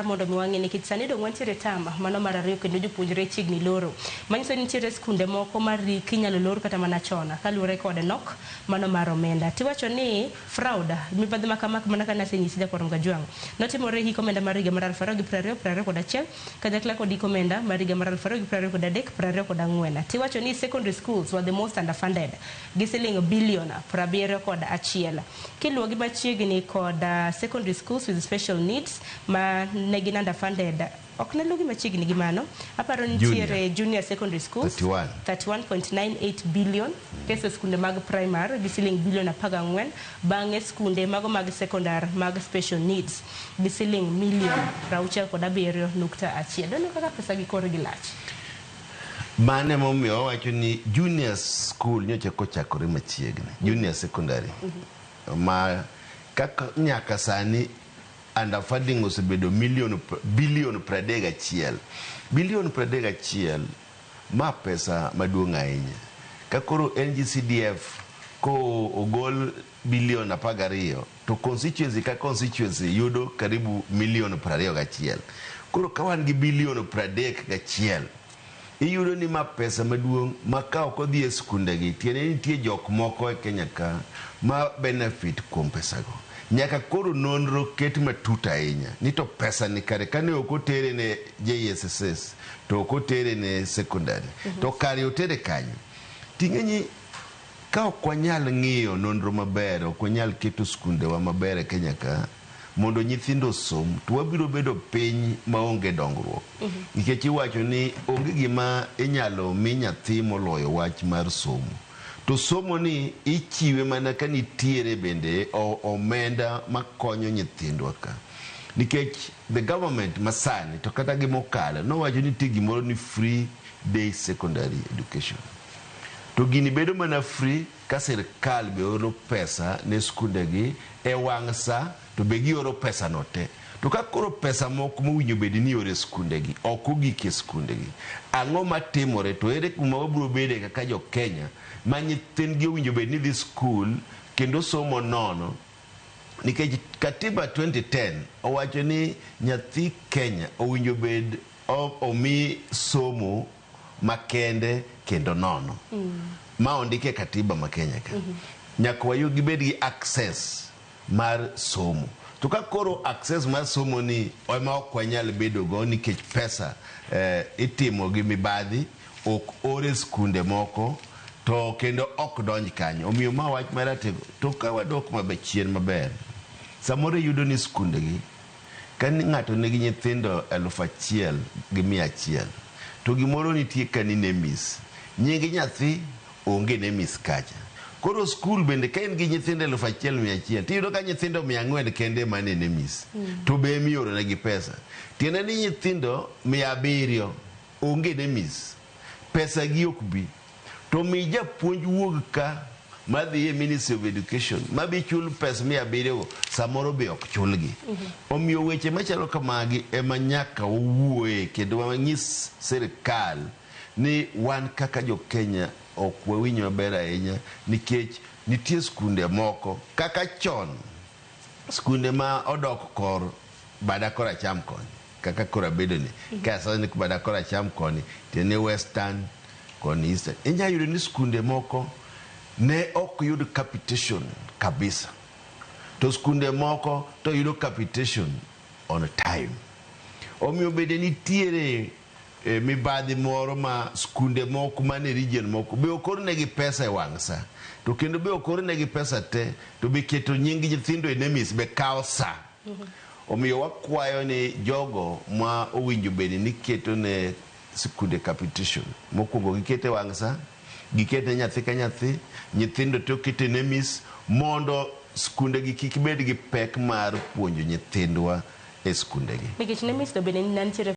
mondo miwangi ni kitsani do wantiere tama mano mar ariyo kendo jopuonjre chigni loro manyiso ni nitiere skunde moko mar kinyalo lor kata mana chona kaluwore kod nok mano mar omenda tiwacho ni fraud mibadhi makamak mana kana senyisi jakorom Gajwang notimore hiko omenda mar higa mar 2021 kanyakla kod hiko omenda mar higa mar 2023 tiwacho ni secondary schools were the most underfunded gi siling billion 71 kiluwo gi machiegni kod secondary schools with special needs ma negin underfunded ok nalugi machiegni gi mano aparo nitiere junior secondary schools 31.98 billion keso skunde mag primary gi siling billion 14 bang'e skunde mago mag secondary mag special needs gi siling million 67.1 dono kaka pesa gi kor gi lach mane momiyo wacho ni junior school nyocha kochakore machiegni junior secondary ma kaka nyaka sani underfunding osebedo billion 31 ma pesa maduong' ahinya ka koro NGCDF ko ogol billion 12 to constituency ka constituency yudo karibu million 21 koro ka wan gi billion 31 iyudo ni ma pesa maduong' ma ka ok odhi e skunde gi tiene nitie jok moko e Kenya ka ma benefit kuom pesago nyaka koro nonro ket matut ahinya ni to pesa ni kare kane ok otere ne JSS to ok otere ne secondary to kare otere kanyo ting'eni ka ok wanyal ng'iyo nonro maber ok wanyal keto skunde wa maber e Kenya ka mondo nyithindo som to wabiro bedo piny maonge dongruok nikech iwacho ni onge gima inyalo mi nyathi moloyo wach mar somo to somo ni ichiwe mana ka nitiere bende omenda makonyo nyithindwa ka nikech the government masani to kata gimokalo nowacho ni nitie gimoro ni free day secondary education to gini bedo mana free ka sirkal be oro pesa ne skunde gi e wang' sa to be gioro pesa no te to ka koro pesa moko mowinjo bedi ni ore skunde gi ok ogike skunde gi ang'o matimore to ere kuma wabiro bede kaka jo Kenya ma nyithindgi owinjo bed ni dhi skul kendo somo nono nikech katiba 2010 owacho ni nyathi Kenya owinjo bed omi somo makende kendo nono ma ondike katiba ma Kenya ka nyaka wayud gibed gi access mar somo to ka koro access mar somo ni ema ok wanyal bedo go nikech pesa itimo gi mibadhi ok ore skunde moko to kendo ok donj kanyo omiyo ma wach maratego to ka wadok mabechien maber samoro yudo ni skunde gi ka ng'ato nigi nyithindo 1,100 to gimoro nitie kani nemis nyingi nyathi onge nemis kacha koro skul bende ka in gi nyithindo 1,100 tiyudo ka nyithindo 400 kende mane nemis to be mioro na gi pesa tiende ni nyithindo 700 onge nemis pesa gi ok bi to mi japuonj wuog ka madhi e Ministry of Education mabi chul pesa 700 samoro be ok chulgi omiyo weche machalo kamagi ema nyaka owuoye kendo wanyis sirkal ni wan kaka jo Kenya ok wawinjo maber ahinya nikech nitie skunde moko kaka chon skunde ma odok kor bada kora cham koni kaka kora bedo ni kasa ni bada kora cham koni tene western koni eastern inya yudo ni skunde moko ne ok yud capitation kabisa to skunde moko to yudo capitation on time omiyo bede nitiere mibadhi moro ma skunde moko mane region moko be okor negi pesa e wang' sa to kendo be okor negi pesa te to be keto nying nyithindo e nemis be kao sa omiyo wakwayo ni jogo ma owinjo bede ni keto ne skunde capitation mokwongo gikete wang' sa gikete nyathi ka nyathi nyithindo to kete nemis mondo skunde gi kik bed gi pek mar puonjo nyithindwa e skunde gi nikech nemis do bende nantiere